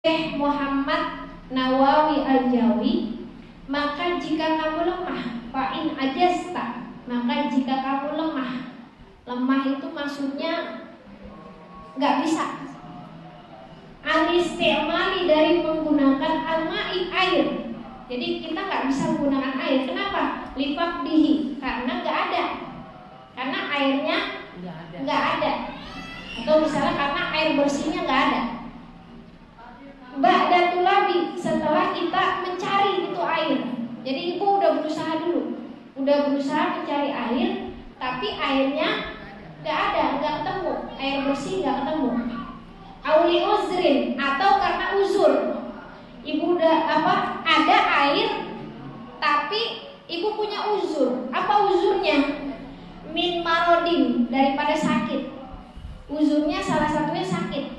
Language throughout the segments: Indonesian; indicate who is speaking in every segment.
Speaker 1: Syekh Muhammad Nawawi Al-Jawi, maka jika kamu lemah, fa'in ajasta, maka jika kamu lemah, lemah itu maksudnya nggak bisa, al-istimali dari menggunakan al-ma'i air. Jadi kita nggak bisa menggunakan air. Kenapa? Lifaqdihi, karena nggak ada, karena airnya nggak ada. Atau misalnya karena air bersihnya nggak ada. Ba'da tulabi, setelah kita mencari itu air. Jadi ibu udah berusaha dulu, udah berusaha mencari air, tapi airnya nggak ada, nggak ketemu, air bersih nggak ketemu. Auli uzrin, atau karena uzur, ibu udah ada air, tapi ibu punya uzur. Apa uzurnya? Min marodin, daripada sakit. Uzurnya salah satunya sakit.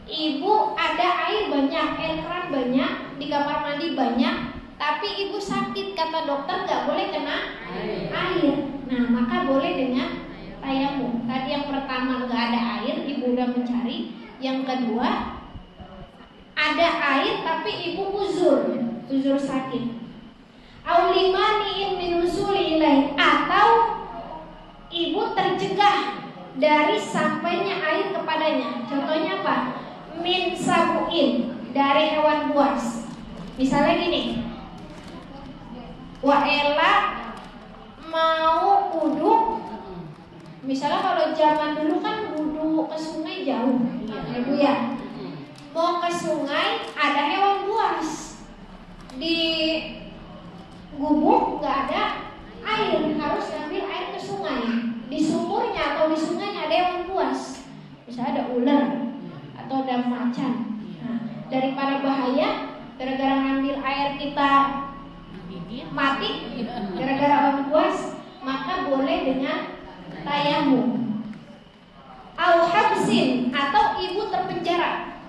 Speaker 1: Ibu ada air banyak, air keran banyak, di kamar mandi banyak, tapi ibu sakit, kata dokter nggak boleh kena air. Nah, maka boleh dengan tayamum. Tadi yang pertama nggak ada air, ibu udah mencari. Yang kedua ada air tapi ibu uzur sakit. Aulimaniin minusuli ilaih, atau ibu tercegah dari sampainya air kepadanya. Contohnya apa? Min sabuin, dari hewan buas. Misalnya gini, Waela mau wudhu. Misalnya kalau zaman dulu kan wudhu ke sungai jauh, ya Bu ya. Mau ke sungai, ada hewan buas. Di gubuk nggak ada air, harus ngambil air ke sungai. Di sumurnya atau di sungainya ada hewan buas. Misalnya ada ular atau ada macan. Nah, daripada bahaya gara-gara ngambil air kita mati gara-gara hewan buas, maka boleh dengan tayamum. Au habsin, atau ibu terpenjara.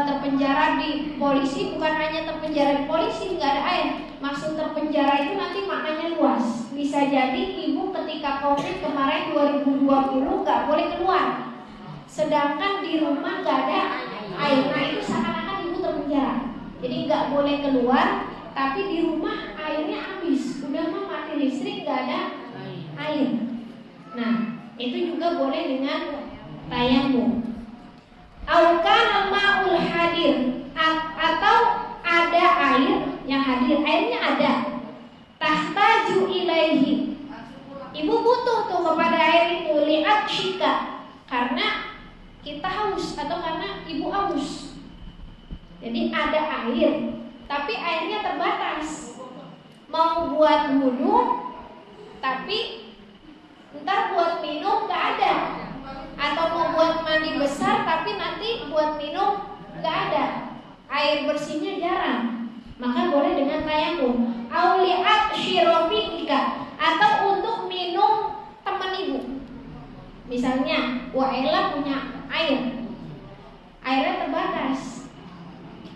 Speaker 1: Terpenjara di polisi, bukan hanya terpenjara di polisi nggak ada air. Maksud terpenjara itu nanti maknanya luas. Bisa jadi ibu ketika COVID kemarin 2020 nggak boleh keluar, sedangkan di rumah nggak ada air. Nah, itu seakan-akan ibu terpenjara. Jadi nggak boleh keluar, tapi di rumah airnya habis. Udah mah mati listrik, nggak ada air. Nah, itu juga boleh dengan tayamum. Aukana ma'ul hadir, atau ada air yang hadir, airnya ada. Tahtaju ilaihi, ibu butuh tuh kepada air itu, lihat syika, karena kita haus atau karena ibu haus. Jadi ada air, tapi airnya terbatas. Mau buat wudhu, tapi ntar buat minum nggak ada. Atau mau buat mandi besar, tapi nanti buat minum nggak ada, air bersihnya jarang, maka boleh dengan tayamum. Auliat syirofika, atau untuk minum teman ibu. Misalnya Waela punya air, airnya terbatas.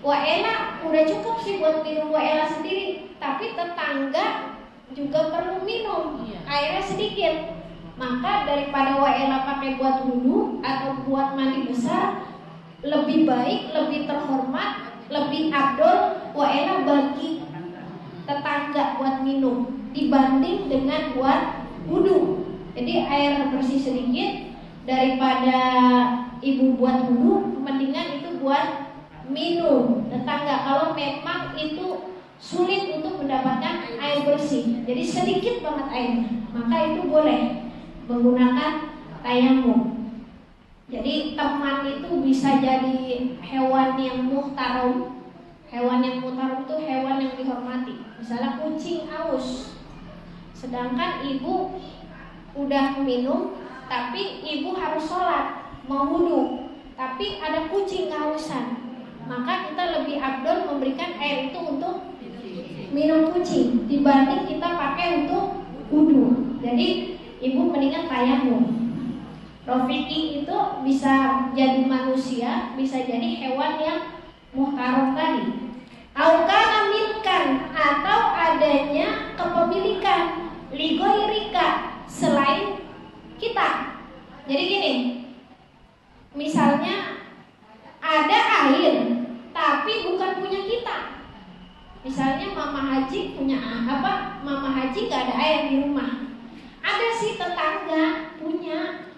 Speaker 1: Waela udah cukup sih buat minum Waela sendiri, tapi tetangga juga perlu minum, airnya sedikit. Maka daripada Waela pakai buat wudhu atau buat mandi besar, lebih baik, lebih terhormat, lebih abdol Waela bagi tetangga buat minum dibanding dengan buat wudhu. Jadi air bersih sedikit, daripada ibu buat wudhu, mendingan itu buat minum tetangga. Kalau memang itu sulit untuk mendapatkan air bersih, jadi sedikit banget airnya, maka itu boleh menggunakan tayamum. Jadi teman itu bisa jadi hewan yang muhtaram. Hewan yang muhtaram itu hewan yang dihormati. Misalnya kucing aus, sedangkan ibu udah minum, tapi ibu harus sholat, mau wudhu, tapi ada kucing kehausan, maka kita lebih afdol memberikan air itu untuk minum kucing dibanding kita pakai untuk wudhu. Jadi ibu mendingan tayamum. Rofiki itu bisa jadi manusia, bisa jadi hewan yang muhtaram tadi. Aukana milkan, atau adanya kepemilikan, ligoirika, selain kita. Jadi gini, misalnya ada air tapi bukan punya kita. Misalnya Mama Haji punya Mama Haji gak ada air di rumah. Ada sih tetangga punya.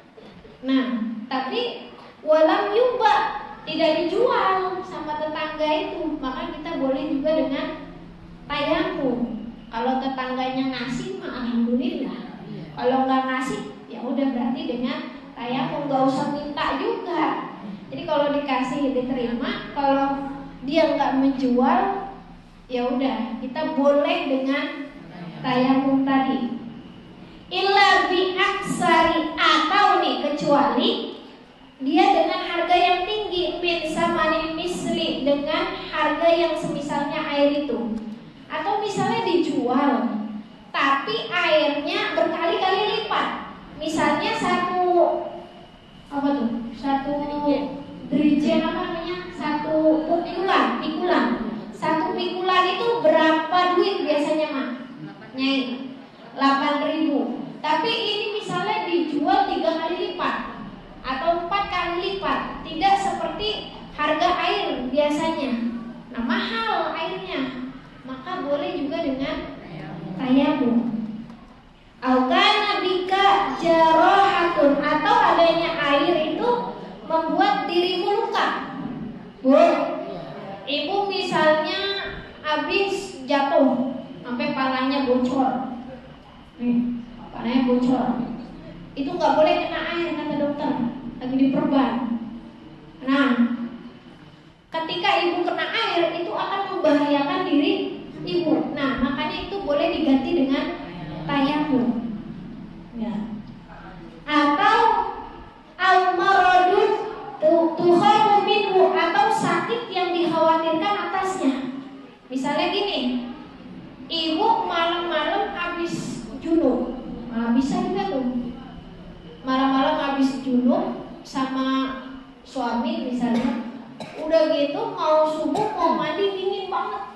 Speaker 1: Nah, tapi walam yuba, tidak dijual sama tetangga itu, maka kita boleh juga dengan tayamum. Kalau tetangganya ngasih mah alhamdulillah. Kalau nggak ngasih ya udah berarti dengan tayamum, nggak usah minta juga. Jadi kalau dikasih diterima, kalau dia nggak menjual ya udah kita boleh dengan tayamum tadi. Illa bi aksari, atau nih kecuali dia dengan harga yang tinggi, min samanin misli, dengan harga yang semisalnya air itu. Atau misalnya dijual tapi airnya berkali-kali lipat. Misalnya satu dirijen satu pikulan. Satu pikulan itu berapa duit biasanya, Mak? Nyai 8.000. Tapi ini misalnya dijual 3 kali lipat atau 4 kali lipat, tidak seperti harga air biasanya. Nah, mahal airnya, maka boleh juga dengan tayamum. Aukana bika jarohatun, atau adanya air itu membuat dirimu luka. Bu, ibu misalnya habis jatuh sampai palanya bocor. Palanya bocor. Itu nggak boleh kena air kata dokter, lagi diperban. Nah, ketika ibu kena air itu akan membahayakan diri ibu. Nah, makanya itu boleh diganti dengan tayamum. Ya. Atau al-maradun tukhafu minhu, atau sakit yang dikhawatirkan atasnya. Misalnya gini, ibu malam-malam habis junub. Nah, bisa juga tuh. Malam-malam habis junub sama suami misalnya. Udah gitu mau subuh mau mandi dingin banget.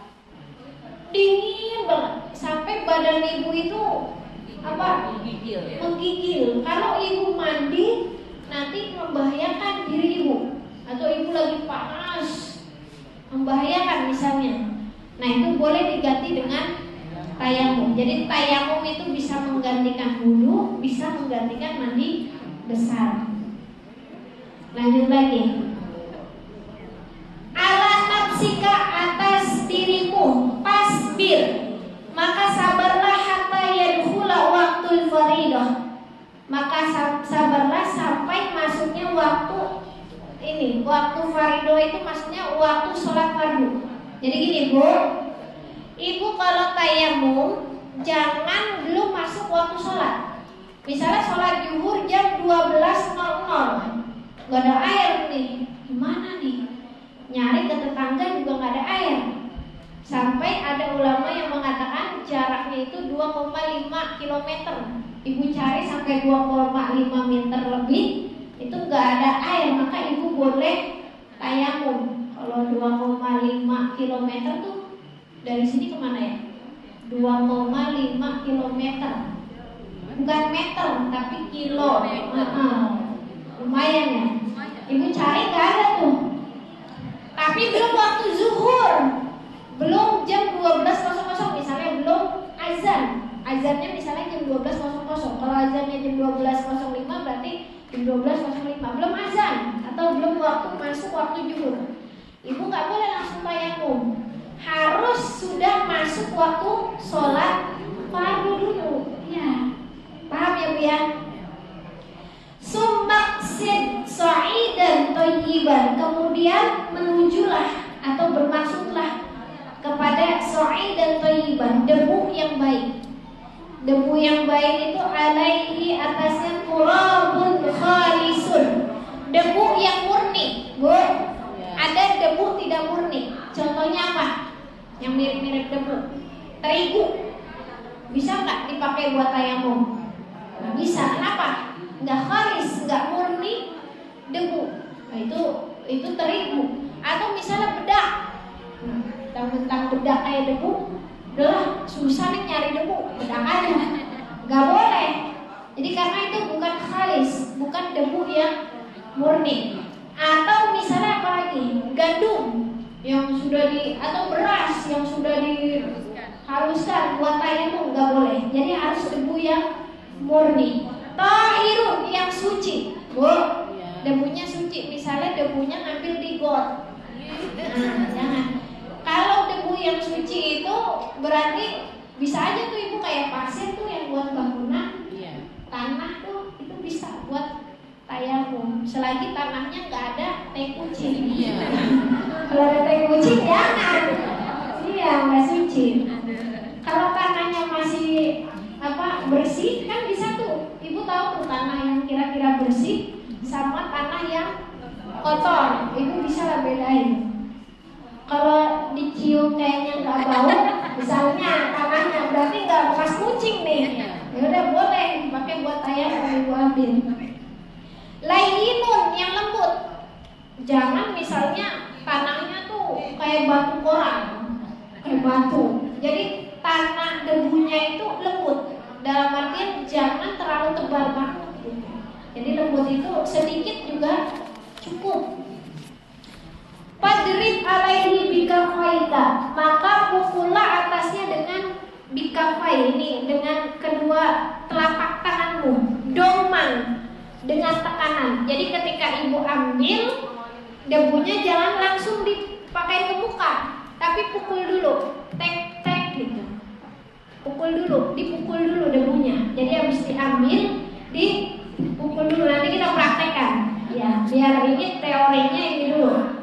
Speaker 1: Sampai badan ibu itu menggigil. Kalau ibu mandi nanti membahayakan diri ibu, atau ibu lagi panas membahayakan misalnya. Nah, itu boleh diganti dengan tayamum. Jadi tayamum itu bisa menggantikan wudu, bisa menggantikan mandi besar. Lanjut lagi. Ala nafsika, atas dirimu, pasbir, maka sabarlah hatta yadkhula waqtul faridah. Maka sabarlah sampai masuknya waktu ini. Waktu faridah itu maksudnya waktu sholat fardu. Jadi gini, Bu, ibu kalau tayamum jangan belum masuk waktu sholat. Misalnya sholat zuhur jam 12.00, gak ada air nih, gimana nih? Nyari ke tetangga juga gak ada air. Sampai ada ulama yang mengatakan jaraknya itu 2,5 km. Ibu cari sampai 2,5 meter lebih, itu gak ada air, maka ibu boleh tayamum. Kalau 2,5 km tuh dari sini kemana ya? 2,5 km. Bukan meter, tapi kilo. Lumayan ya. Ibu cari gak ada tuh. Tapi belum waktu zuhur, belum jam 12.00, misalnya belum azan. Azannya misalnya jam 12.00. Kalau azannya jam 12.05 berarti jam 12.05. Belum azan atau belum waktu masuk waktu zuhur. Ibu nggak boleh langsung tayamum. Harus sudah masuk waktu sholat fardu dulu. Ya, paham ya Bu ya? Sumaksid sa'idan thayyiban, kemudian menujulah atau bermaksudlah kepada sa'idan thayyiban, debu yang baik. Debu yang baik itu alaihi, atasnya turabun khalisun, debu yang murni. Bu, ada debu tidak murni. Contohnya apa? Yang mirip-mirip debu, terigu. Bisa nggak dipakai buat tayamum? Nggak bisa. Kenapa? Nggak khalis, nggak murni debu. Nah, itu terigu. Atau misalnya bedak. Tentang bedak kayak debu, udahlah susah nih nyari debu, bedak aja. Nggak boleh. Jadi karena itu bukan khalis, bukan debu yang murni. Atau misalnya apalagi lagi? Gandum yang sudah atau beras yang sudah dihaluskan buat tayamum nggak boleh. Jadi harus debu yang murni. Tahirun yang suci, Bu. Debunya suci. Misalnya debunya ngambil di got. Nah, jangan. Kalau debu yang suci itu berarti bisa aja tuh Ibu kayak pasir tuh yang buat bangunan, tanah tuh itu bisa buat tayamum. Selagi tanahnya nggak ada tai kucing. Kalau ada tai kucing jangan. Iya, nggak suci. Kalau tanahnya masih bersih kan bisa tuh. Ibu tahu tuh tanah yang kira-kira bersih sama tanah yang kotor. Ibu bisa lah bedain. Kalau dicium kayaknya nggak bau, misalnya tanahnya berarti nggak bekas kucing nih. Ya udah boleh pakai buat tayamum, Ibu ambil. Lainun yang lembut. Jangan misalnya tanahnya tuh kayak batu koral, kayak batu. Jadi tanah debunya itu lembut. Dalam artian jangan terlalu tebal banget. Jadi lembut itu sedikit juga cukup. Padrib alaihi bikafaika, maka pukullah atasnya dengan bikafai ini, dengan kedua telapak tanganmu, doman, dengan tekanan. Jadi ketika Ibu ambil debunya jangan langsung dipakai ke muka, tapi pukul dulu, tek gitu. Dipukul dulu debunya. Jadi habis diambil, dipukul dulu. Nanti kita praktekkan. Ya, biar ini teorinya ini dulu.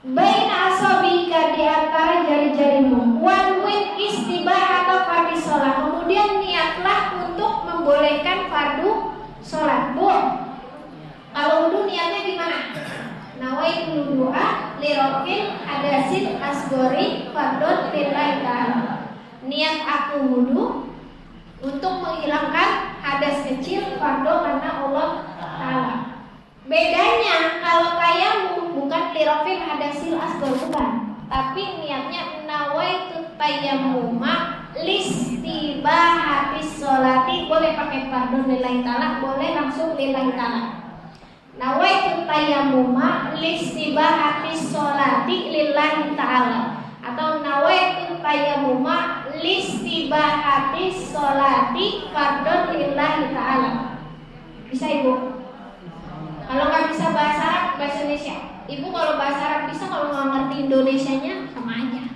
Speaker 1: Baina asabika, di antara jari-jarimu. Wanwin istibah atau fardu sholat. Kemudian niatlah untuk membolehkan fardu sholat. Bu, kalau wudu niatnya gimana? Nawaitul wudu'a lirafil hadasil asgori fardun lillahi ta'ala. Niat aku wudu untuk menghilangkan hadas kecil fardu karena Allah Ta'ala. Bedanya kalau tayamum bukan lirafil hadasil asghar, bukan, tapi niatnya nawaitu tayammuma listibahatis sholati. Boleh pakai fardhu lillahi ta'ala, boleh langsung lillahi ta'ala. Nawaitu tayammuma listibahatis sholati lillahi ta'ala, atau nawaitu tayammuma listibahatis sholati fardhu lillahi ta'ala. Bisa Ibu? Kalau nggak bisa bahasa Arab, bahasa Indonesia. Ibu kalau bahasa Arab bisa, kalau nggak ngerti Indonesianya sama aja.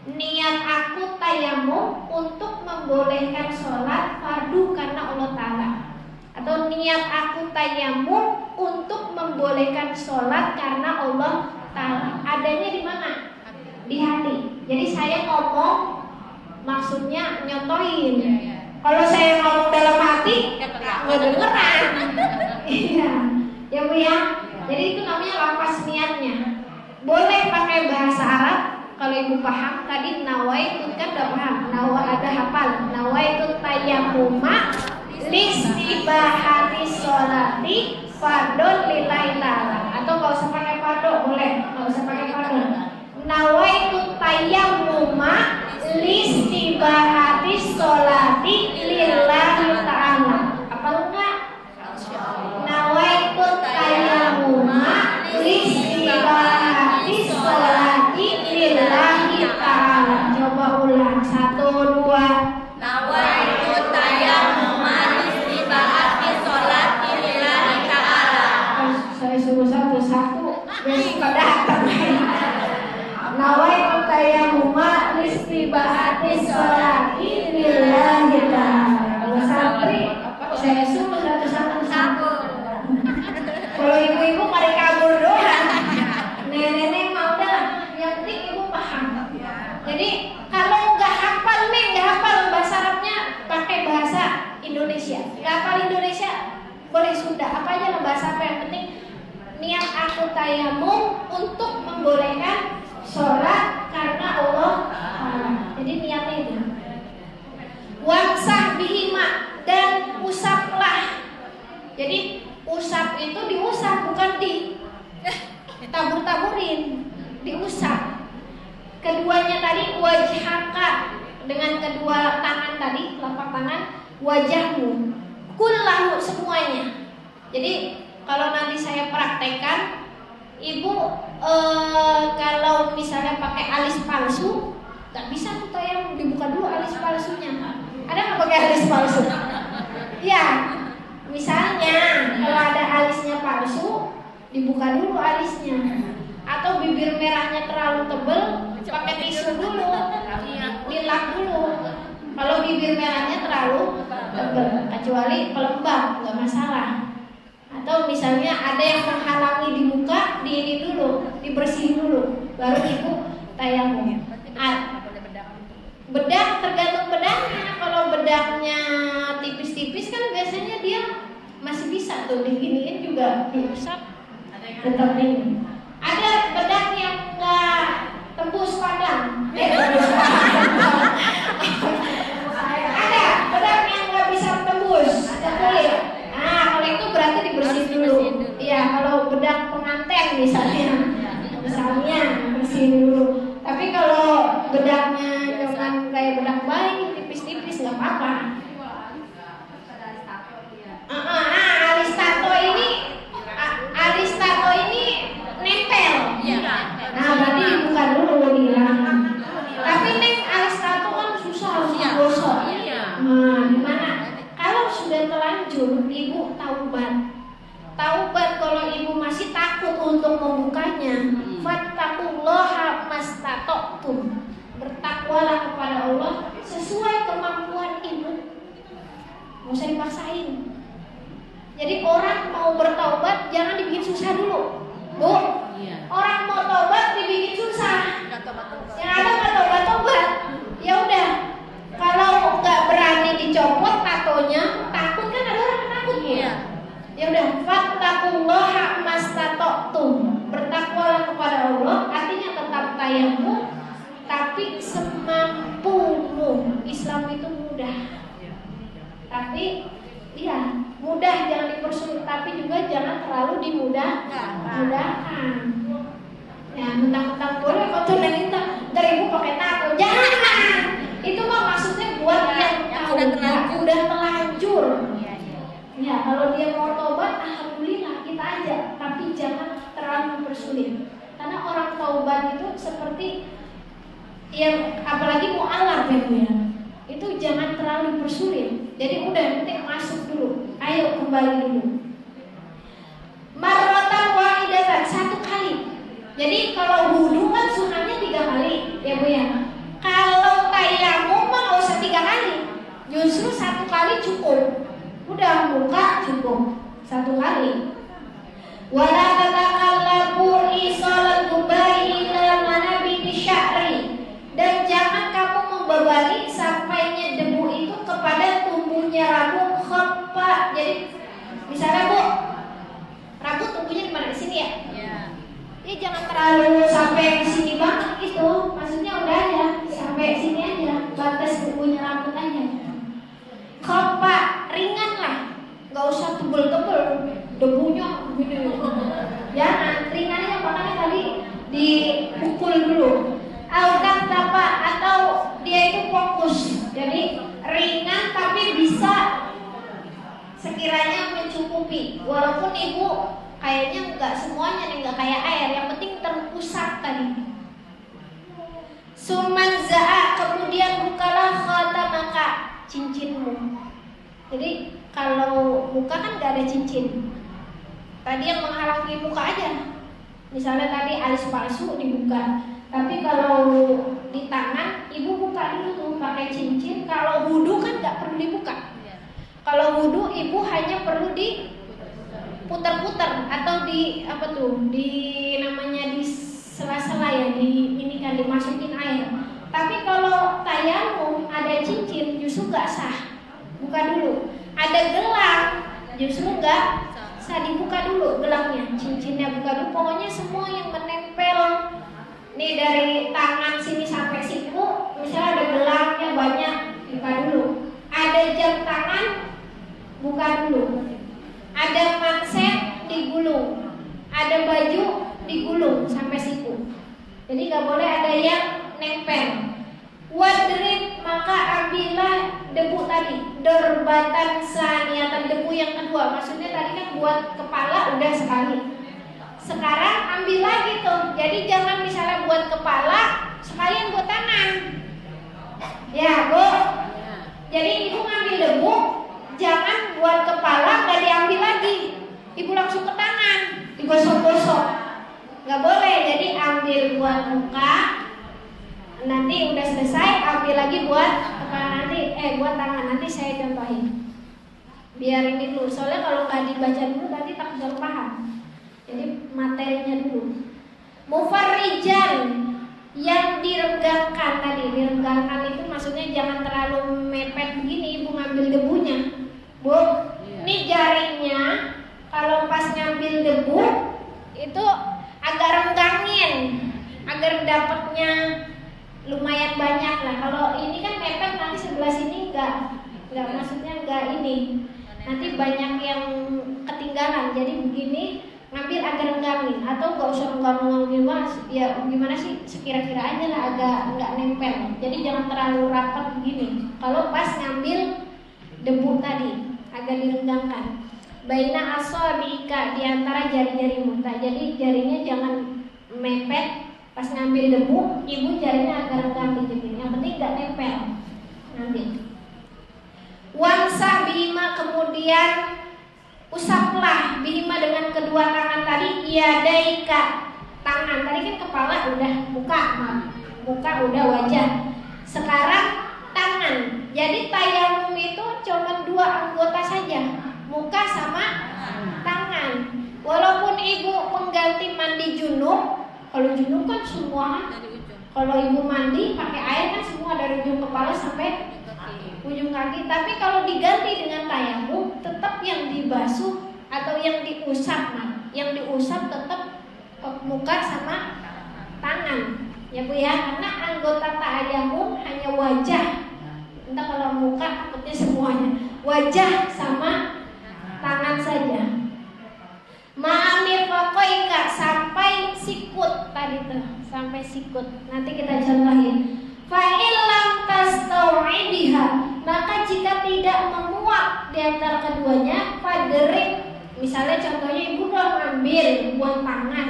Speaker 1: Niat aku tayamum untuk membolehkan sholat fardu karena Allah Ta'ala, atau niat aku tayamum untuk membolehkan sholat karena Allah Ta'ala. Adanya di mana? Di hati. Jadi saya ngomong maksudnya nyontohin. Kalau saya ngomong dalam hati nggak dengeran. Iya. Ya Bu ya, jadi itu namanya lafaz niatnya. Boleh pakai bahasa Arab kalau Ibu paham. Tadi nawaitu kan udah paham, ada hafal. Nawaitu tayammuma listibahati sholati fardun lillahi ta'ala. Atau kalau usah pakai fardu boleh, kalau usah pakai fardu. Nawaitu tayammuma listibahati sholati lillahi ta'ala. Apa enggak? Nawaitu tayammuma listibahati sholati lillahi ta'ala. Coba ulang, 1, 2.
Speaker 2: Nawaitu tayammuma listibahati sholati lillahi ta'ala.
Speaker 1: Saya suruh satu-satu, besok datang. Nawaitu tayammuma listibahati sholati lillahi ta'ala. Kalau santri saya suruh satu-satu. Kalau ibu-ibu mari kabur doang, nenek-nenek mau dah, yang penting ibu paham. Jadi kalau nggak hafal bahasa Arabnya, pakai bahasa Indonesia. Nggak hafal Indonesia, boleh Sunda, apa aja lah bahasa apa, yang penting niat aku tayamum untuk membolehkan sholat karena Allah. Jadi niatnya itu. Wamsah bihima, dan usaplah. Jadi usap itu diusap, bukan ditabur-taburin, diusap. Keduanya tadi wajhaka, dengan kedua tangan tadi, telapak tangan, wajahmu, kullahu, semuanya. Jadi kalau nanti saya praktekkan, Ibu kalau misalnya pakai alis palsu, nggak bisa tuh tayamum, dibuka dulu alis palsunya. Ada nggak pakai alis palsu? Ya, misalnya kalau ada alisnya palsu, dibuka dulu alisnya. Atau bibir merahnya terlalu tebel, pakai tisu dulu, dilap dulu. Kalau bibir merahnya terlalu tebel, kecuali pelembab, nggak masalah. Atau misalnya ada yang menghalangi di muka, diini dulu, dibersihin dulu, baru ibu tayamum. Bedak tergantung bedaknya. Kalau bedaknya tipis-tipis kan biasanya dia masih bisa tuh diginiin juga diusap tetap ini. Ada bedak yang nggak tembus padang. Ada bedak yang nggak bisa tembus ke kulit. Nah, kalau itu berarti dibersihin dulu. Iya, kalau bedak pengantin misalnya bersihin dulu. Tapi kalau bedaknya jangan kayak bedak bayi, tipis-tipis nggak apa-apa. Alis tato ini nempel. Nah, berarti dibuka dulu dihilangkan. Tapi neng alis tato kan susah, harus digosok. Nah, gimana? Kalau sudah terlanjur, ibu taubat. Taubat kalau ibu masih takut untuk membukanya. Fattaqullaha mastata'tum. Bertakwalah kepada Allah sesuai kemampuan ibu. Nggak usah dipaksain. Jadi orang mau bertaubat jangan dibikin susah dulu, Bu. Orang mau taubat dibikin susah. Yang ada nggak taubat-taubat. Ya udah. Kalau nggak berani dicopot tatonya, takut kan ada orang takut ya. Ya udah. Fattaqullaha mastata'tum. Bertakwalah kepada Allah, artinya tetap tayamum, tapi semampumu. Islam itu mudah. Tapi iya, mudah jangan dipersulit, tapi juga jangan terlalu dimudahkan. Ya, mentang-mentang boleh kok tuh nanti dari ibu pakai tato, jangan. Itu mah maksudnya buat yang udah terlanjur. Ya, kalau dia mau tobat, alhamdulillah kita aja, tapi jangan terlalu mempersulit. Karena orang taubat itu seperti yang apalagi mu'alaf ya. Itu jangan terlalu dipersulit. Jadi udah penting masuk dulu. Ayo kembali dulu. Marratan wahidatan, satu kali. Jadi kalau wudu kan sunahnya 3 kali, ya Bu ya. Kalau tayamum mah nggak usah 3 kali. Justru 1 kali cukup. Udah buka cukup 1 kali. Wala tatakallabu isal gubari ila manabiti sya'ri. Dan jangan kamu membebani sampainya debu itu kepada tumbuhnya rambut khaffa. Jadi misalnya Bu, rambut tumbuhnya di mana? Di sini ya? Iya. Ya jangan terlalu sampai ke sini banget gitu. Maksudnya udah ya, sampai sini aja, batas tumbuhnya rambut aja. Khaffa, ringan lah. Enggak usah tebel-tebel. Debunya begini. Jangan, ringannya makanya tadi dipukul dulu. Atau dia itu fokus, jadi ringan tapi bisa sekiranya mencukupi. Walaupun ibu kayaknya nggak semuanya nih, nggak kayak air, yang penting terpusat tadi. Sumanza'a, kemudian bukalah khatamaka, cincinmu. Jadi kalau muka kan nggak ada cincin. Tadi yang menghalangi muka aja. Misalnya tadi alis palsu dibuka. Tapi kalau di tangan, ibu buka dulu tuh pakai cincin. Kalau wudu kan nggak perlu dibuka. Kalau wudu ibu hanya perlu diputar-putar atau di apa tuh, di namanya di sela-sela ya, di ini kan dimasukin air. Tapi kalau tayamum ada cincin justru nggak sah. Buka dulu. Ada gelang justru nggak sah, dibuka dulu gelangnya, cincinnya buka dulu. Pokoknya semua yang menempel. Nih dari tangan sini sampai siku, misalnya ada gelangnya banyak, buka dulu. Ada jam tangan, buka dulu. Ada manset, digulung. Ada baju, digulung sampai siku. Jadi nggak boleh ada yang nempel. Wadrib, maka ambillah debu tadi, derbatan saniatan, debu yang kedua. Maksudnya tadi kan buat kepala udah sekali. sekarang ambil lagi tuh. Jadi jangan misalnya buat kepala sekalian buat tangan. Ya Bu. Jadi ibu ngambil debu, jangan buat kepala nggak diambil lagi. Ibu langsung ke tangan, digosok-gosok. Nggak boleh. Jadi ambil buat muka, nanti udah selesai ambil lagi buat kepala nanti. Buat tangan nanti saya contohin. Biar ini dulu. Soalnya kalau nggak dibaca dulu nanti tak bisa paham. Jadi materinya dulu. Mufarrijan, yang direnggangkan tadi. Direnggangkan itu maksudnya jangan terlalu mepet begini. Ibu ngambil debunya, Bu. Ini jarinya kalau pas ngambil debu itu agak renggangin agar dapatnya lumayan banyak lah. Kalau ini kan mepet nanti sebelah sini enggak maksudnya enggak ini. Nanti banyak yang ketinggalan. Jadi begini ngambil agak renggangin atau enggak usah renggangin Mas. Ya gimana sih sekira-kira aja lah agak enggak nempel. Jadi jangan terlalu rapat begini. Kalau pas ngambil debu tadi agak direnggangkan. Baina asabiika, di antara jari-jarimu. Jadi jarinya jangan mepet. Pas ngambil debu, ibu jarinya agak renggang dikit. Yang penting gak nempel. Nanti wansah bihima, kemudian usaplah bihima dengan kedua tangan tadi. Yadaika, tangan tadi kan kepala udah, muka udah, wajah. Sekarang tangan. Jadi tayamum itu cuma dua anggota saja, muka sama tangan. Walaupun ibu mengganti mandi junub, kalau junub kan semua, kalau ibu mandi pakai air kan semua dari ujung kepala sampai ujung kaki. Tapi kalau diganti dengan tayamum, tetap yang dibasuh atau yang diusap, yang diusap tetap muka sama tangan, ya Bu ya. Karena anggota tayamum hanya wajah. Entah kalau muka takutnya semuanya, wajah sama tangan saja. Ma'amir fakoika, sampai sikut tadi tuh, sampai sikut. Nanti kita contohin. Fa'ilam tastau'ibiha, maka jika tidak memuat di antara keduanya, fadrib. Misalnya contohnya ibu udah ngambil buat tangan,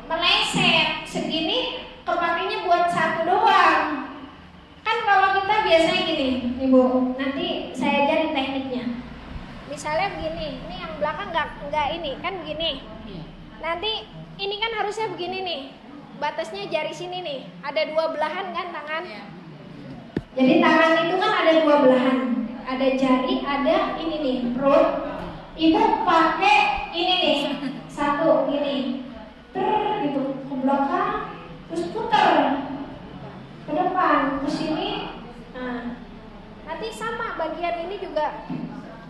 Speaker 1: meleset segini, kepakainya buat satu doang. Kan kalau kita biasanya gini, ibu, nanti saya ajarin tekniknya. Misalnya begini, ini yang belakang nggak ini kan begini. Nanti ini kan harusnya begini nih, batasnya jari sini nih, ada dua belahan kan tangan. Jadi tangan itu kan ada dua belahan, ada jari, ada ini nih perut. Ibu pakai ini nih, satu ini, gitu ke belakang, terus putar ke depan, ke sini. Nah, nanti sama bagian ini juga.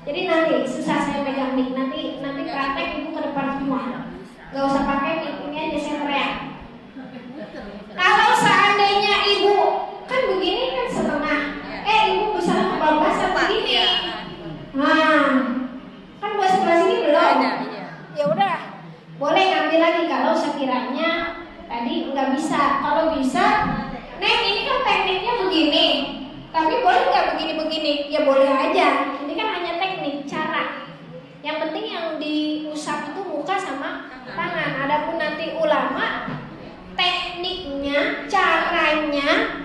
Speaker 1: Jadi nanti susah saya pegang mic, nanti praktek ibu ke depan semua. Gak usah pakai mic, ini aja saya teriak. Kalau seandainya ibu kan begini kan setengah, ibu bisa kebablasan begini. Nah, kan buat sebelah sini belum. Ya udah, boleh ngambil lagi kalau sekiranya tadi nggak bisa. Kalau bisa, Neng ini kan tekniknya begini, tapi boleh nggak begini-begini? Ya boleh aja. Ini kan hanya teknik, cara. Yang penting yang diusap itu muka sama tangan. Adapun nanti ulama, tekniknya, caranya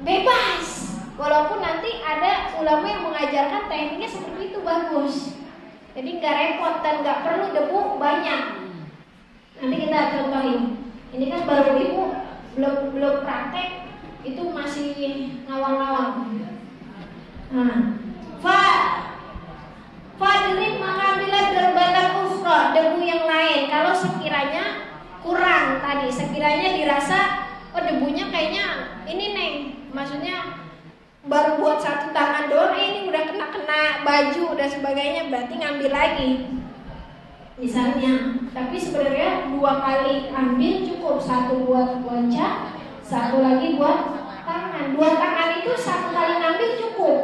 Speaker 1: bebas. Walaupun nanti ada ulama yang mengajarkan tekniknya seperti itu bagus. Jadi nggak repot dan nggak perlu debu banyak. Nanti kita contohin. Ini kan baru ibu belum praktek, itu masih ngawang-ngawang. Nah, fadrib, maka bila derbatan ufra, debu yang lain. Kalau sekiranya kurang tadi, sekiranya dirasa debunya kayaknya ini Neng, maksudnya baru buat satu tangan doang, ini udah kena baju dan sebagainya, berarti ngambil lagi misalnya. Tapi sebenarnya 2 kali ambil cukup, satu buat wajah, satu lagi buat tangan. 2 tangan itu 1 kali ngambil cukup,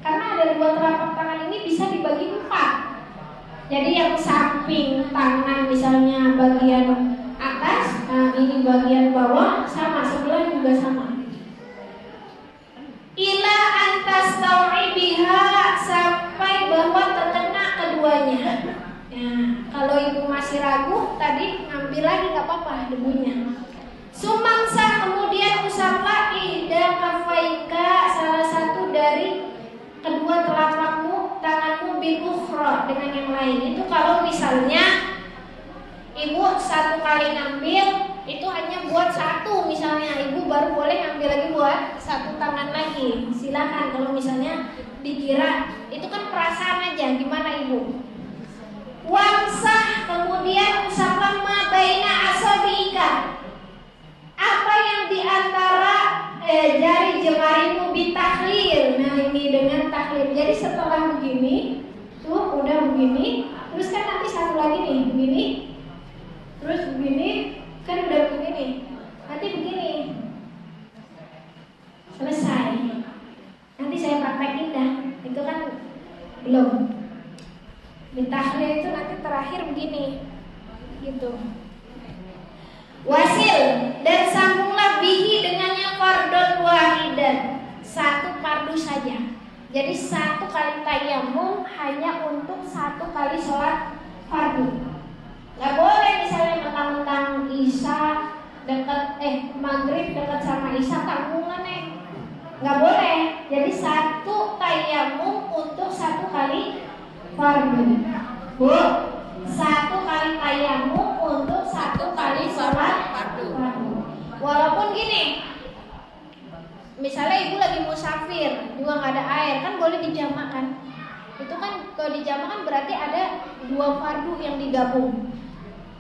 Speaker 1: karena ada 2 telapak tangan ini bisa dibagi 4. Jadi yang samping tangan misalnya bagian atas, ini bagian bawah sama, sebelah juga sama. Ila antas tau'ibiha, sampai bahwa terkena keduanya. Nah, kalau ibu masih ragu, tadi ngambil lagi nggak apa-apa debunya. Sumangsa kemudian usaplah ihda kafaika, salah satu dari kedua telapakmu, tanganmu bil ukhra, dengan yang lain. Itu kalau misalnya ibu satu kali ngambil itu hanya buat satu, misalnya ibu baru boleh ngambil lagi buat satu tangan lagi. Silakan kalau misalnya dikira itu kan perasaan aja, gimana ibu? Wamsah kemudian usaplah ma baina asabiika, apa yang diantara jari jemarimu bitahlil. Nah ini dengan tahlil. Jadi setelah begini tuh udah begini, terus kan nanti satu lagi nih begini, terus begini, kan udah begini, nanti begini, selesai. Nanti saya praktekin dah, itu kan belum. Ditahlil itu nanti terakhir begini, gitu. Wasil, dan sambunglah bihi dengannya fardun wahidan, satu fardu saja. Jadi satu kali tayamum hanya untuk satu kali sholat fardu. Gak boleh misalnya mentang-mentang isya dekat maghrib dekat sama isya tanggungan nggak boleh. Jadi satu tayamum untuk satu kali fardu. Bu, satu kali tayamum untuk satu kali sholat fardu. Walaupun gini, misalnya ibu lagi musafir juga nggak ada air, kan boleh dijamakan. Itu kan kalau dijamakan berarti ada dua fardu yang digabung.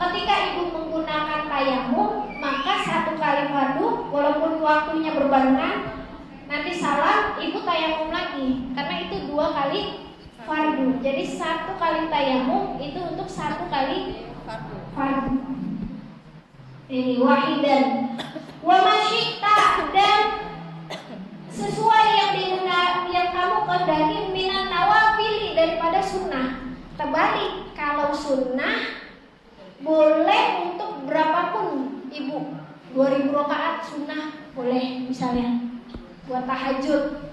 Speaker 1: Ketika ibu menggunakan tayamum, maka satu kali fardu walaupun waktunya berbarengan, nanti salam ibu tayamum lagi karena itu dua kali fardu. Jadi satu kali tayamum itu untuk satu kali fardu. Ini wahidan. Wa masyita, dan sesuai yang kamu kehendaki minan nawafili, daripada sunnah. Terbalik, kalau sunnah boleh untuk berapapun ibu. 2000 rakaat sunnah boleh, misalnya buat tahajud.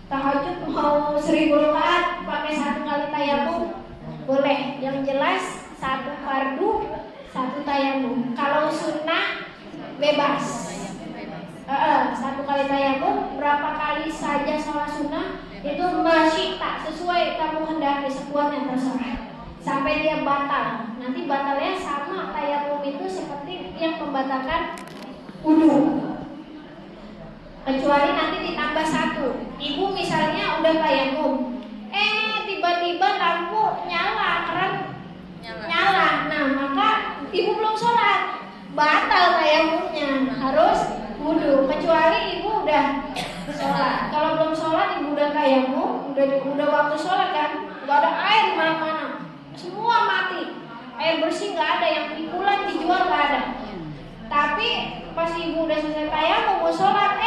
Speaker 1: Tahajud mau 1000 rakaat pakai satu kali tayamum boleh. Yang jelas satu fardu, satu tayamum. Kalau sunnah bebas. Satu kali tayamum berapa kali saja sholat sunnah itu masyita, sesuai kamu hendaki, sekuatnya terserah. Sampai dia batal. Nanti batalnya sama tayamum itu seperti yang membatalkan wudu. Kecuali nanti ditambah satu. Ibu misalnya udah tayamum, tiba-tiba lampu nyala, keran nyala. Nah, maka ibu belum sholat, batal tayamumnya, harus wudu. Kecuali ibu udah sholat. Kalau belum sholat ibu udah tayamum, udah waktu sholat kan, nggak ada air di mana-mana, semua mati, air bersih nggak ada, yang pikulan dijual nggak ada. Tapi pas ibu udah selesai tayamum mau sholat,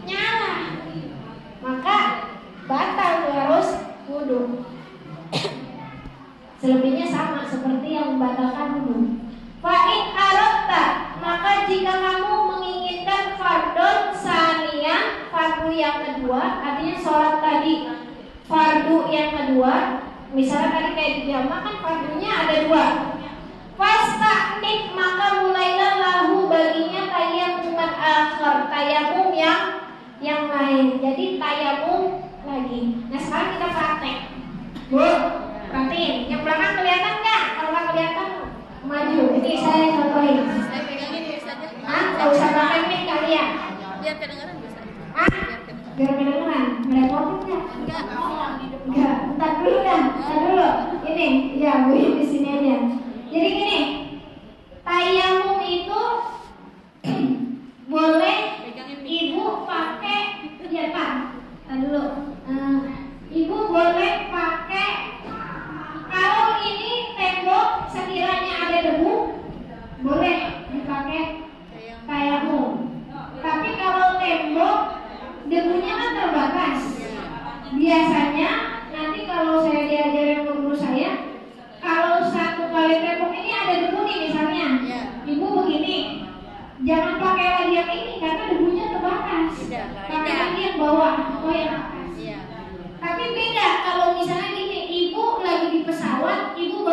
Speaker 1: nyala, maka batal tuh, harus wudu. Selebihnya sama seperti yang membatalkan wudu. Fa'in aratta, maka jika kamu menginginkan fardun saniyah, fardu yang kedua, artinya sholat tadi fardu yang kedua, misalnya tadi kayak di jamaah kan fardunya ada dua. Fasta'nik, maka mulailah lahu baginya tayamuman akhir, tayamum yang lain. Jadi tayamum lagi. Nah sekarang kita praktek. Bu, perhatiin. Yang belakang kelihatan nggak? Kalau nggak kelihatan maju. Ini saya contohin.
Speaker 2: Saya pegangin bisa aja.
Speaker 1: Nggak usah pakai mic kalian.
Speaker 2: Biar kedengeran bisa.
Speaker 1: Biar kedengeran. Merepotin nggak? Enggak. Entar dulu. Ini, ya Bu, di sini aja. Jadi gini, tayamum itu boleh ibu pakai, ya Pak, dulu. Ibu boleh pakai, kalau ini tembok sekiranya ada debu, boleh dipakai tayamum. Tapi kalau tembok debunya kan terbatas. Biasanya nanti kalau saya diajarin guru saya, kalau satu kali tembok ini ada debu nih misalnya, ibu begini, jangan pakai lagi yang ini karena debunya terbatas. Pakai lagi yang bawah atau yang atas. Tapi beda kalau misalnya gini, ibu lagi di pesawat, ibu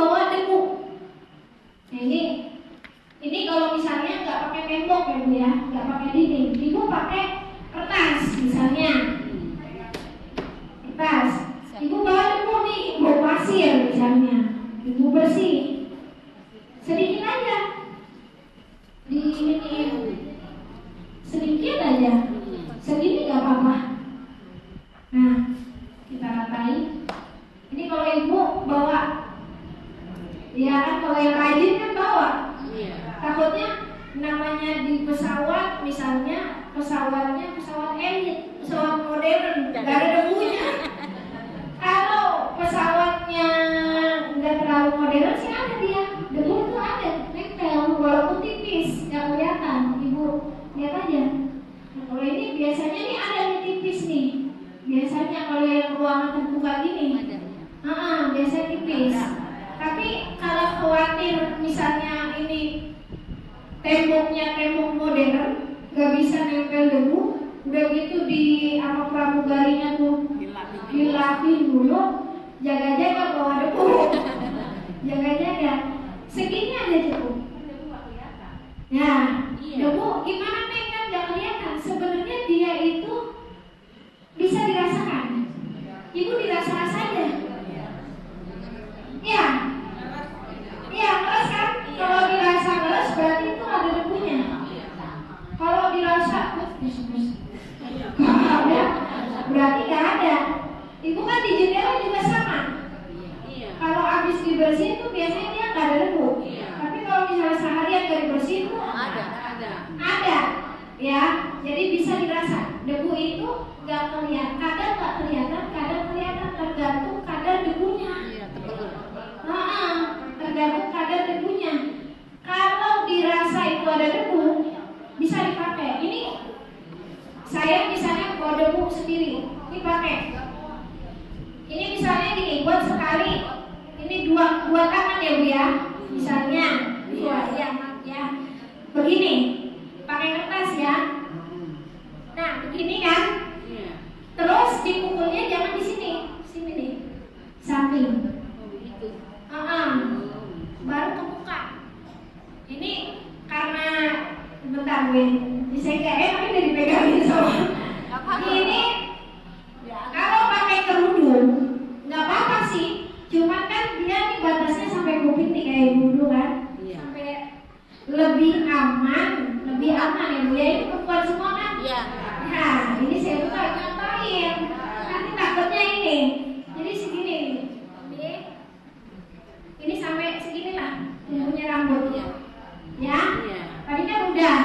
Speaker 1: kalau misalnya nggak pakai tembok ya Bu ya, nggak pakai dinding, Ibu pakai kertas misalnya. Kertas. Ibu bawa debu nih, bawa pasir misalnya. Ibu bersih. Sedikit aja. Di ini sedikit aja. Segini nggak apa-apa. Nah, kita ratai. Ini kalau Ibu bawa, ya kan kalau yang rajin kan bawa. Takutnya namanya di pesawat misalnya pesawatnya pesawat elit, pesawat modern, nggak ada debunya. Kalau pesawatnya nggak terlalu modern sih ada dia, debu itu ada, nempel walaupun tipis, nggak kelihatan. Ibu lihat aja. Nah, kalau ini biasanya nih ada nih tipis nih. Biasanya kalau yang ruangan terbuka gini, biasanya tipis. Tapi kalau khawatir misalnya ini temboknya tembok modern, nggak bisa nempel debu, udah gitu di apa pramugarinya tuh dilapin dulu, jaga-jaga bawa debu, jaga-jaga, segini aja cukup. Ya, debu gimana nih kan nggak kelihatan. Sebenarnya dia itu bisa dirasakan. Ibu dirasa-rasa aja. Ya, iya keras kan? Kalau dirasa keras berarti itu ada debunya. Kalau dirasa ada, berarti nggak ada. Ibu kan di jendela juga sama. Kalau habis dibersihin tuh biasanya dia nggak ada debu. Tapi kalau misalnya seharian nggak dibersihin tuh ada. Ya, jadi bisa dirasa. Debu itu nggak kelihatan, kadang nggak kelihatan, kadang kelihatan, tergantung kadar debunya. Tergantung kadar debunya. Kalau dirasa itu ada debu, bisa dipakai. Ini saya misalnya bawa debu sendiri, ini pakai. Ini misalnya gini, buat sekali, ini dua tangan ya Bu ya, misalnya, ya, begini, pakai kertas ya. Nah, begini kan. Terus dipukulnya jangan di sini nih, samping. Baru kebuka. Ini karena bentar Win, saya nggak enak ini dipegangin sama. Ini kalau pakai kerudung nggak apa-apa sih, cuman kan dia nih batasnya sampai kuping nih kayak dulu kan, sampai lebih aman ya Bu ya. Ini perempuan semua kan? Nah, ini saya buka nyobain. Nanti takutnya ini. Jadi segini nih. Ini sampai segini lah punya rambut ya. Tadi kan udah,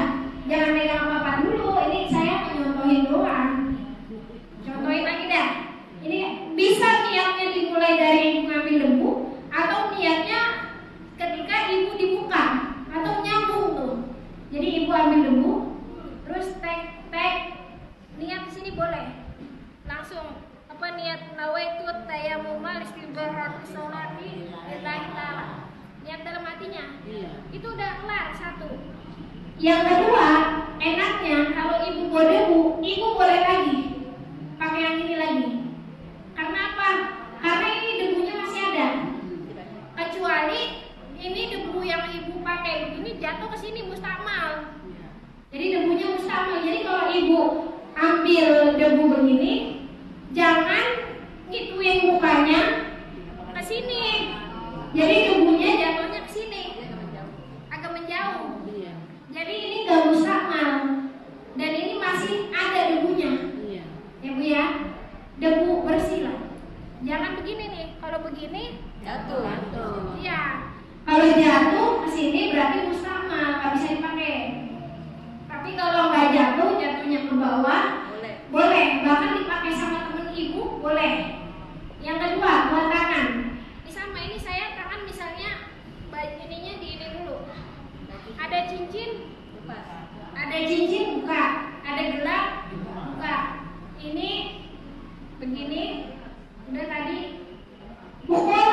Speaker 1: jangan megang apa-apa dulu. Ini saya menyontohin doang. Contohin lagi dah. Ini bisa niatnya dimulai dari ibu ngambil debu, atau niatnya ketika ibu dibuka atau nyambung tuh. Jadi ibu ambil debu, terus tek niat di sini boleh. Langsung niat nawaitu tayammuma istibaratus sholati lillahi ta'ala. Niat dalam hatinya. Itu udah kelar satu. Yang kedua, enaknya kalau ibu bawa debu, ibu boleh lagi pakai yang ini lagi. Karena apa? Karena ini debunya masih ada. Kecuali ini debu yang ibu pakai begini jatuh ke sini mustamal. Jadi debunya mustamal. Jadi kalau ibu ambil debu begini, jangan ngituin mukanya ke sini. Jadi debunya jatuhnya ke sini, agak menjauh. Jadi ini nggak mustamal dan ini masih ada debunya. Ya Bu ya, debu bersih lah. Jangan begini nih. Kalau begini
Speaker 2: Jatuh.
Speaker 1: Iya. Kalau jatuh ke sini berarti mustamal, nggak bisa dipakai. Tapi kalau nggak jatuh, jatuhnya ke bawah, boleh. Bahkan dipakai sama temen ibu, boleh. Yang kedua, buat tangan. Ini sama, ini saya tangan misalnya ininya di ini dulu. Ada cincin, buka. Ada gelang, buka. Ini begini, udah tadi pukul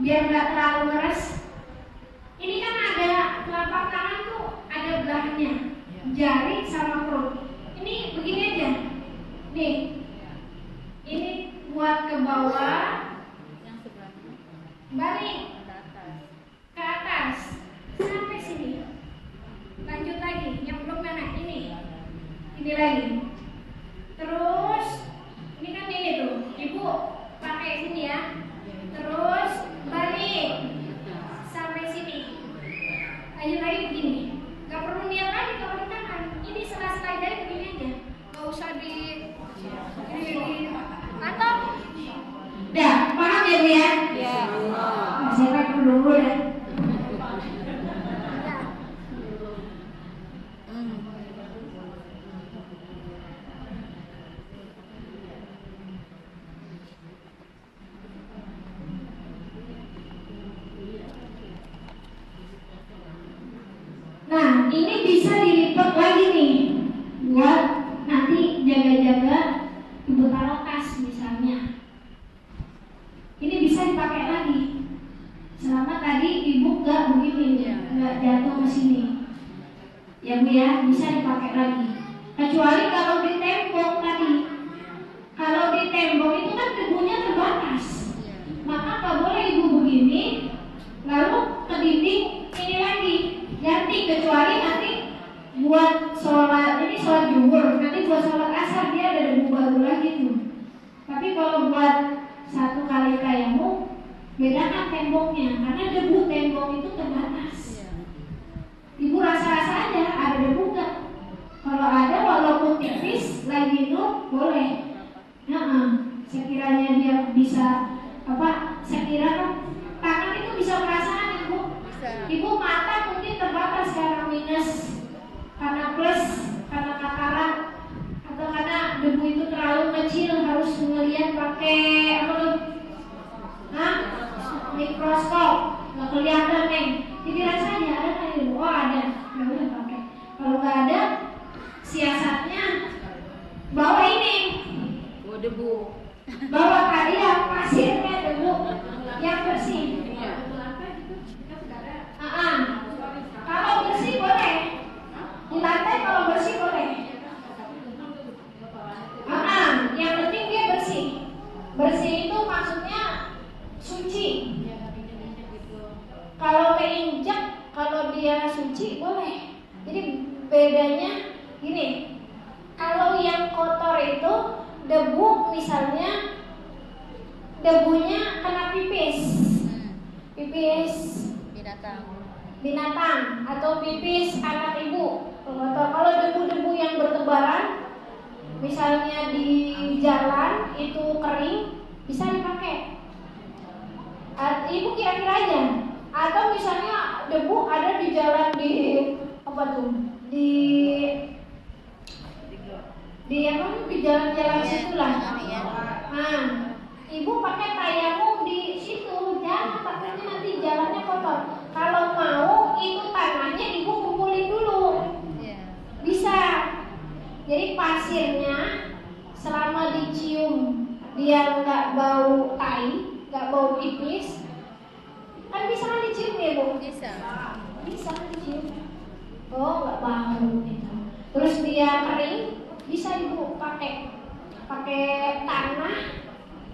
Speaker 1: biar nggak terlalu keras. Ini kan ada telapak tangan tuh, ada belahannya, jari sama perut. Ini begini aja, nih. Ini buat ke bawah, balik ke atas sampai sini. ini lagi. Terus ini kan ini tuh, ibu pakai sini ya. Terus balik sampai sini. Lanjut lagi begini. Gak perlu niat lagi kalau di tangan. Ini sela-sela jari begini aja. Gak usah di atau. Udah, paham ya Bu ya?
Speaker 2: Iya.
Speaker 1: Saya pakai dulu ya. Nah, ini bisa dilipat lagi nih buat nanti jaga-jaga ibu taruh tas misalnya. Ini bisa dipakai lagi. Selama tadi ibu nggak begini, nggak jatuh ke sini. Ya Bu ya, bisa dipakai lagi. Kecuali kalau di tembok tadi. Kalau di tembok itu kan debunya terbatas. Maka nggak boleh ibu begini, lalu ke dinding ini lagi. Ganti, kecuali nanti buat sholat, ini sholat zuhur, nanti buat sholat asar dia ada debu baru lagi tuh. Tapi kalau buat satu kali tayamum, bedakan temboknya, karena debu tembok itu terbatas. Ibu rasa-rasa aja ada debu nggak? Kalau ada walaupun tipis lagi itu boleh. Sekiranya dia bisa sekira kan tangan itu bisa perasaan ibu. Ibu mata mungkin terbatas karena minus, karena plus, karena katarak, atau karena debu itu terlalu kecil harus melihat pakai mikroskop, nggak kelihatan nih. Jadi rasanya ada kan ibu? Oh ada, nggak boleh pakai. Kalau nggak ada, siasatnya bawa ini,
Speaker 2: Oh, debu.
Speaker 1: bawa hadiah pasirnya debu yang bersih. Kalau bersih boleh, di lantai kalau bersih boleh. Yang penting dia bersih. Bersih itu maksudnya suci. Kalau keinjak, kalau dia suci boleh. Jadi bedanya gini. Kalau yang kotor itu debu, misalnya debunya kena pipis binatang atau pipis anak ibu kotor. Kalau debu-debu yang bertebaran, misalnya di jalan itu kering, bisa dipakai. Ibu kira-kira aja. Atau misalnya debu ada di jalan di di jalan-jalan situlah. Nah, ibu pakai tayamum di situ, jangan takutnya nanti jalannya kotor. Kalau mau itu tangannya ibu kumpulin dulu, bisa. Jadi pasirnya selama dicium dia nggak bau tai, nggak bau pipis, kan bisa kan dicium ya Bu? Bisa kan dicium. Oh nggak bau gitu. Terus dia kering, bisa ibu pakai tanah.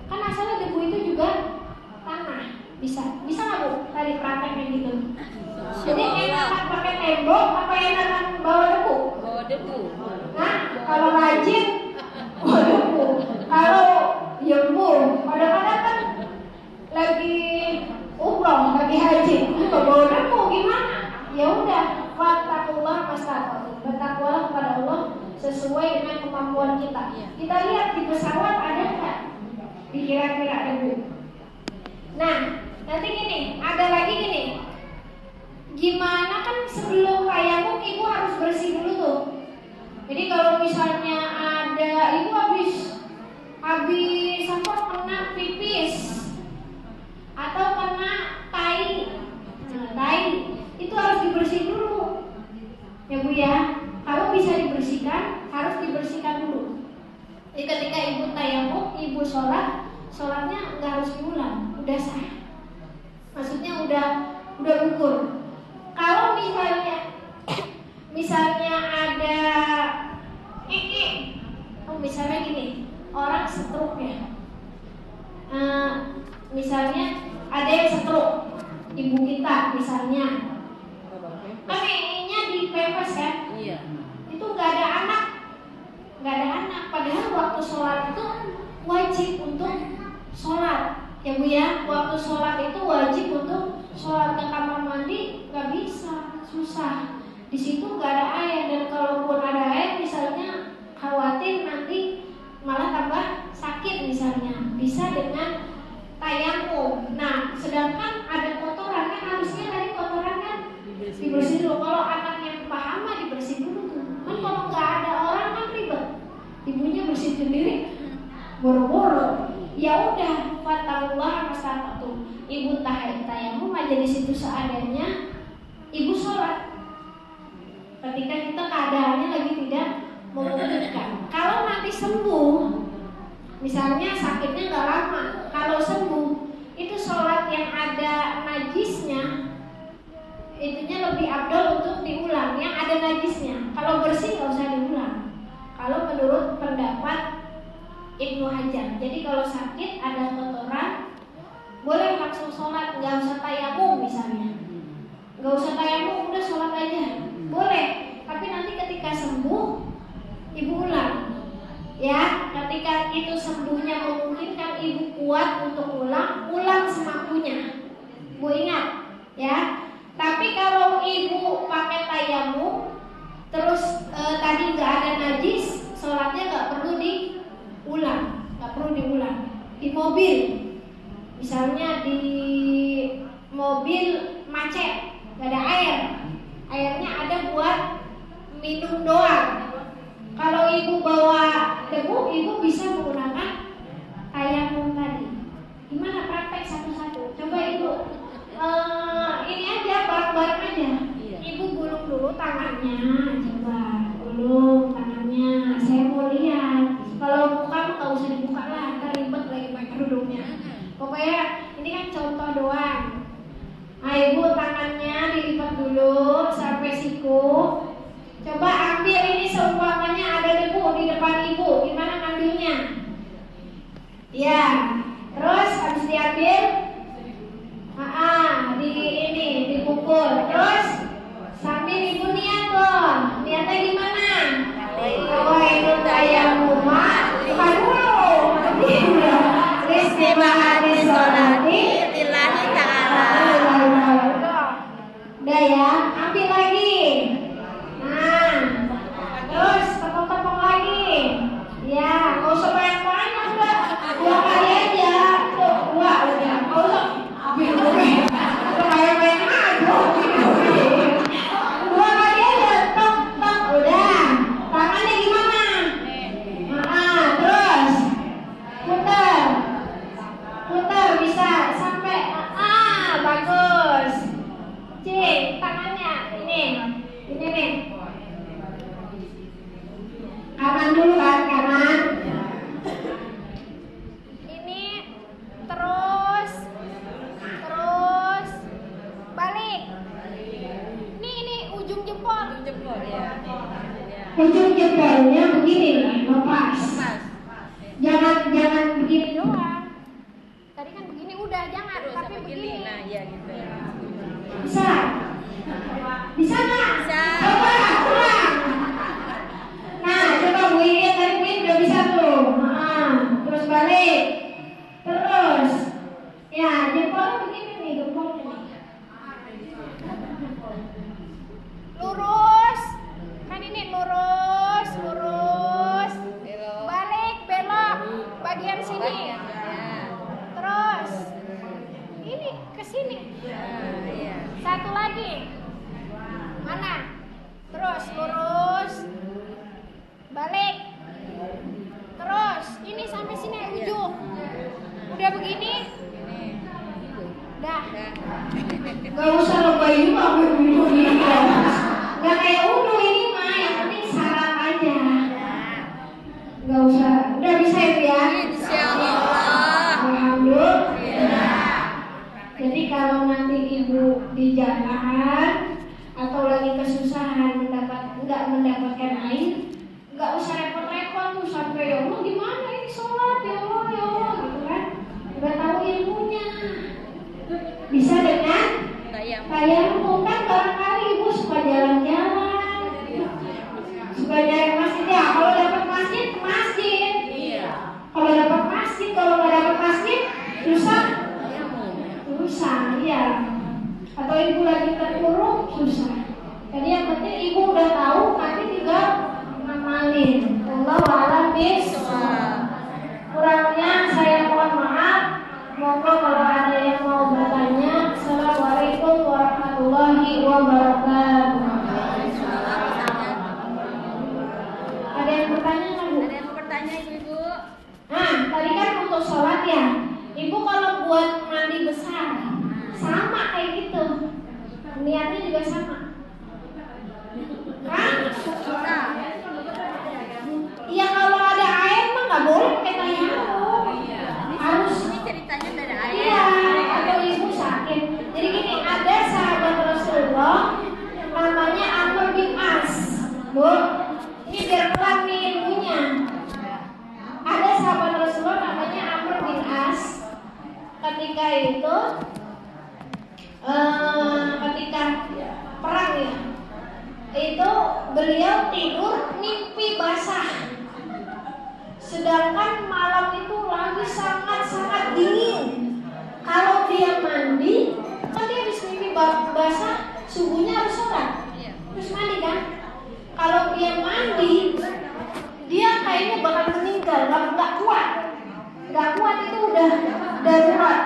Speaker 1: Kan asalnya debu itu juga tanah. Bisa nggak Bu? Tadi praktek kayak gitu. Jadi enakan pakai tembok apa enakan bawa debu?
Speaker 2: Bawa debu.
Speaker 1: Nah, kalau rajin bawa debu. Kalau ya Bu, kadang-kadang kan lagi umroh, lagi haji, bawa debu gimana? Ya udah, fattakullah mastata'tum. Bertakwalah kepada Allah sesuai dengan kemampuan kita. Kita lihat di pesawat ada nggak dikira-kira debu. Nah, nanti gini, ada lagi gini. Gimana kan sebelum tayamum ibu harus bersih dulu tuh. Jadi kalau misalnya ada ibu habis kena pipis atau kena tai, itu harus dibersihin dulu. Ya Bu ya, kalau bisa dibersihkan, harus dibersihkan dulu. Jadi ketika ibu tayamum, ibu sholatnya nggak harus diulang, udah sah. Maksudnya udah gugur. Kalau misalnya ada misalnya gini, orang stroke ya. Misalnya ada yang stroke, ibu kita misalnya, kan nya dipepes kan?
Speaker 2: Iya.
Speaker 1: Itu nggak ada anak, nggak ada anak. Padahal waktu sholat itu wajib untuk sholat, ya Bu ya. Waktu sholat itu wajib untuk sholat. Ke kamar mandi nggak bisa, susah. Di situ nggak ada air, dan kalaupun ada air misalnya khawatir nanti malah tambah sakit misalnya. Bisa dengan tayamum. Nah, sedangkan ada kotoran kan harusnya dari kotoran kan dibersihin dulu. Kalau anak yang paham mah dibersihin dulu tuh. Kan kalau nggak ada orang kan ribet. Ibunya bersih sendiri, boro-boro. Ya udah, fatallah masatatu. Ibu tayamum aja di situ seadanya. Ibu sholat. Ketika kita keadaannya lagi tidak memungkinkan. Kalau nanti sembuh, misalnya sakitnya nggak lama, kalau sembuh itu sholat yang ada najisnya, itunya lebih afdal untuk diulang. Yang ada najisnya, kalau bersih nggak usah diulang. Kalau menurut pendapat Ibnu Hajar, jadi kalau sakit ada kotoran, boleh langsung sholat, nggak usah tayamum misalnya, nggak usah tayamum, udah sholat aja, boleh. Tapi nanti ketika sembuh, ibu ulang. Ya, ketika itu sembuhnya memungkinkan ibu kuat untuk ulang semampunya. Bu ingat, ya. Tapi kalau ibu pakai tayamum, terus tadi nggak ada najis, sholatnya nggak perlu diulang, Di mobil, misalnya di mobil macet, nggak ada air, airnya ada buat minum doang. Kalau ibu bawa debu, ibu bisa menggunakan tayamum tadi. Gimana praktek satu-satu? Coba ibu, ini aja bareng-bareng aja. Ibu gulung dulu tangannya, coba gulung tangannya. Saya mau lihat. Kalau muka nggak usah dibuka lah, ntar ribet lagi pakai kerudungnya. Pokoknya ini kan contoh doang. Nah, ibu tangannya dilipat dulu sampai siku. Coba ambil ini seumpamanya ada debu di depan ibu, gimana ngambilnya? Ya, terus habis diambil, dipukul. Terus sambil ibu niat loh, niatnya gimana? Awaitu tayamuma, Ristima'ani sholati lillahi ta'ala. Udah ya, ambil lagi. Nah, terus tepung-tepung lagi. Ya, nggak usah banyak-banyak, udah 2 kali aja. Tuh, 2 udah. Nggak usah. Udah banyak-banyak aja. 2 kali aja. Tok, udah. Tangannya gimana? Nah, terus putar bisa sampai bagus. Cik, tangannya ini nih. Kanan dulu kan, kanan. Ini terus balik. Ini ujung jempol ya. Ujung jempolnya begini nih, lepas. Jangan begini doang. Tadi kan begini udah, jangan terus, tapi begini. Nah, ya gitu. Bisa nggak? Bisa. Coba ulang. Nah, coba Bu Iin, tadi Bu Iin udah bisa tuh. Terus balik. Terus, ya jempolnya begini nih, jempolnya. Lurus. Kan ini lurus. Balik, belok. Bagian sini. Terus, ini ke sini. Satu lagi. Mana beliau tidur mimpi basah. Sedangkan malam itu lagi sangat-sangat dingin. Kalau dia mandi, kan dia habis mimpi basah, subuhnya harus sholat, terus mandi kan? Kalau dia mandi, dia kayaknya bakal meninggal, nggak kuat itu udah darurat,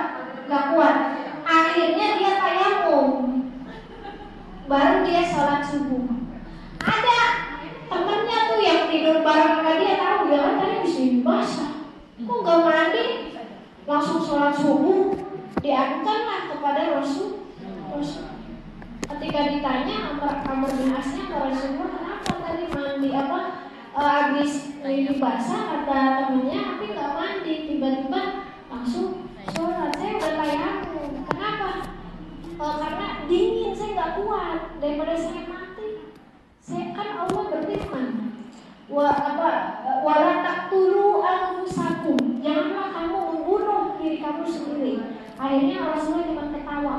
Speaker 1: nggak kuat. Akhirnya dia tayamum, baru dia sholat subuh. Ada temennya tuh yang tidur bareng sama dia, tahu dia kan tadi habis mimpi basah, kok nggak mandi, langsung sholat subuh. Diadukanlah kepada Rasul. Ketika ditanya Amr bin Asnya ke Rasulullah, kenapa tadi mandi habis mimpi basah, kata temennya, tapi nggak mandi, tiba-tiba langsung sholat. Saya udah tayamum. Kenapa? Karena dingin, saya nggak kuat, daripada saya mati. Saya kan Allah berfirman, wala taqtulu anfusakum, janganlah kamu membunuh diri kamu sendiri. Akhirnya Rasulullah cuma ketawa.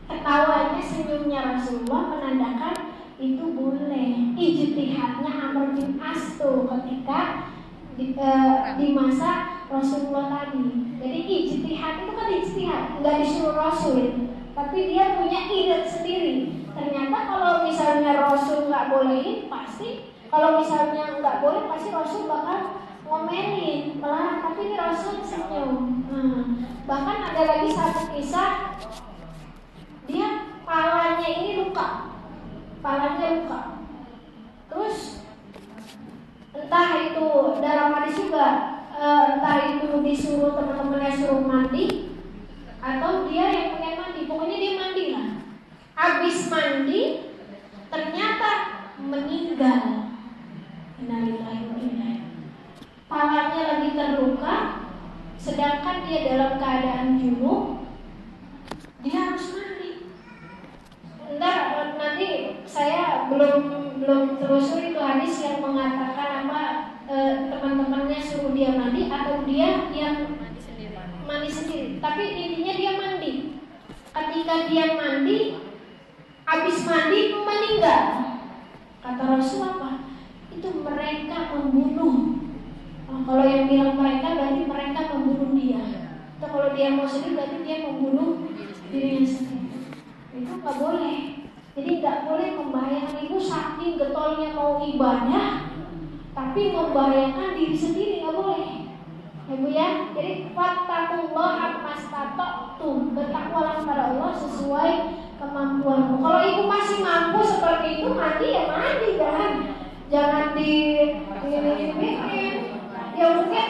Speaker 1: Ketawanya, senyumnya Rasulullah menandakan itu boleh. Ijtihadnya Amr bin As tuh ketika di masa Rasulullah tadi. Jadi ijtihad itu kan ijtihad, nggak disuruh Rasul, tapi dia punya ide sendiri. Ternyata kalau misalnya Rasul nggak bolehin, pasti kalau misalnya nggak boleh, pasti Rasul bakal ngomelin, melarang. Tapi ini Rasul senyum. Bahkan ada lagi satu kisah, dia palanya ini luka, terus entah itu dalam hadis juga, entah itu disuruh teman-temannya suruh mandi, atau dia yang pengen mandi, pokoknya dia mandi lah. Habis mandi ternyata meninggal. Palanya lagi terluka, sedangkan dia dalam keadaan junub, dia harus mandi. Nanti saya belum telusuri itu hadis yang mengatakan teman-temannya suruh dia mandi atau dia yang mandi sendiri. Tapi intinya dia mandi. Ketika dia mandi, habis mandi meninggal. Kata Rasul apa? Itu mereka membunuh. Kalau yang bilang mereka, berarti mereka membunuh dia. Atau kalau dia mau sendiri, berarti dia membunuh dirinya sendiri. Itu nggak boleh. Jadi nggak boleh membahayakan. Ibu saking getolnya mau ibadah, tapi membahayakan diri sendiri, nggak boleh. Ibu ya. Jadi fattaqullaha mastata'tum, bertakwalah kepada Allah sesuai kemampuanmu. Kalau ibu masih mampu seperti itu, mandi ya mandi kan. Jangan bikin. Ya mungkin,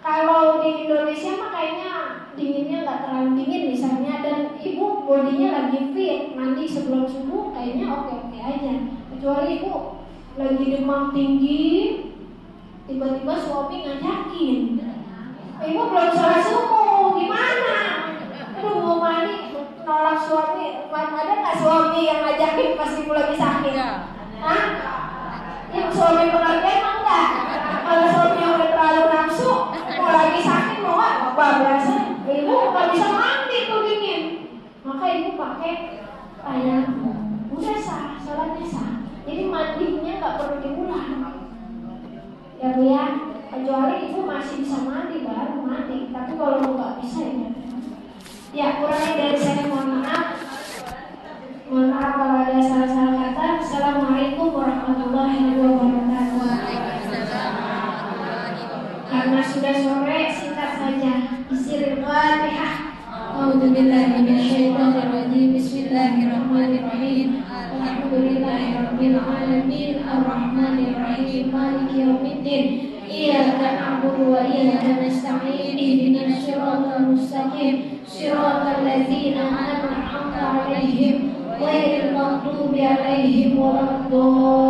Speaker 1: kalau di Indonesia mah kayaknya dinginnya nggak terlalu dingin misalnya, dan ibu bodinya lagi fit, mandi sebelum subuh kayaknya oke aja. Kecuali ibu lagi demam tinggi, tiba-tiba suami ngajakin, ibu belum sholat subuh, gimana? Aduh mau mandi, nolak suami. Ada nggak suami yang ngajakin pas ibu lagi sakit? Hah? Yang suami pengertian mah enggak. Kalau suami udah terlalu nafsu, mau lagi sakit mau apa biasa, ibu nggak bisa mandi tuh dingin. Maka ibu pakai tayamum, udah sah, sholatnya sah. Jadi mandinya nggak perlu diulang. Ya Bu ya, kecuali ibu masih bisa mandi baru mandi. Tapi kalau nggak bisa ya kurangnya dari saya, mohon maaf kalau ada salah-salah kata. Assalamualaikum warahmatullahi wabarakatuh. Karena sudah sore, singkat saja. Bismillahirrahmanirrahim. A'udzubillahi minasyaitonirrajim. Bismillahirrahmanirrahim. Alhamdulillahirabbil alamin, arrahmanirrahim, maliki yaumiddin. Iyyaka na'budu wa iyyaka nasta'in. Ihdinas siratal mustaqim, siratal ladzina an'amta 'alaihim ghairil maghdubi 'alaihim waladdallin.